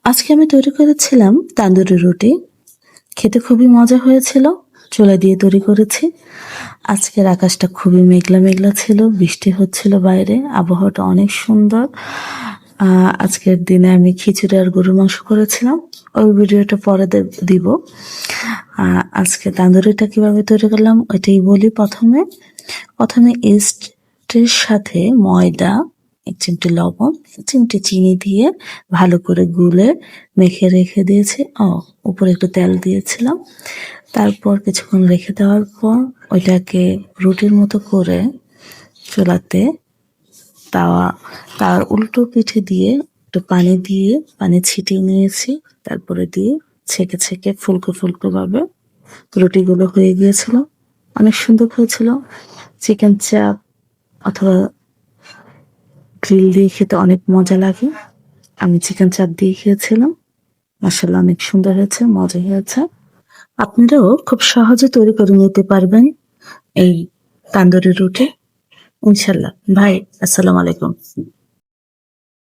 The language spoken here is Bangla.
আজকে আমি তৈরি করেছিলাম তান্দুরি রুটি। খেতে খুবই মজা হয়েছিল। চুলা দিয়ে তৈরি করেছি। আজকের আকাশটা খুবই মেঘলা মেঘলা ছিল, বৃষ্টি হচ্ছিল বাইরে, আবহাওয়াটা অনেক সুন্দর। আজকের দিনে আমি খিচুড়ি আর গরুর মাংস করেছিলাম, ওই ভিডিওটা পরে দিব। আজকে তান্দুরিটা কিভাবে তৈরি করলাম ওইটাই বলি। প্রথমে প্রথমে ইস্টের সাথে ময়দা, 1 চিমটি লবণ, 1 চিমটি চিনি দিয়ে ভালো করে গুলে মেখে রেখে দিয়েছি। উপরে একটু তেল দিয়েছিলাম। তারপর কিছুক্ষণ রেখে দেওয়ার পর ওইটাকে রুটির মতো করে চুলাতে তার উল্টো পিঠে দিয়ে একটু পানি ছিটিয়ে নিয়েছি। তারপরে দিয়ে ছেঁকে ছেঁকে ফুলকো ফুলকো ভাবে রুটিগুলো হয়ে গিয়েছিল। অনেক সুন্দর হয়েছিল। চিকেন চাপ অথবা গ্রিল দিয়ে খেতে অনেক মজা লাগে। আমি চিকেন চাপ দিয়ে খেয়েছিলাম। মাশাআল্লাহ, অনেক সুন্দর হয়েছে, মজা হয়েছে। আপনারাও খুব সহজে তৈরি করে নিতে পারবেন এই তান্দুরি রুটি, ইনশাল্লাহ। ভাই, আসসালামু আলাইকুম।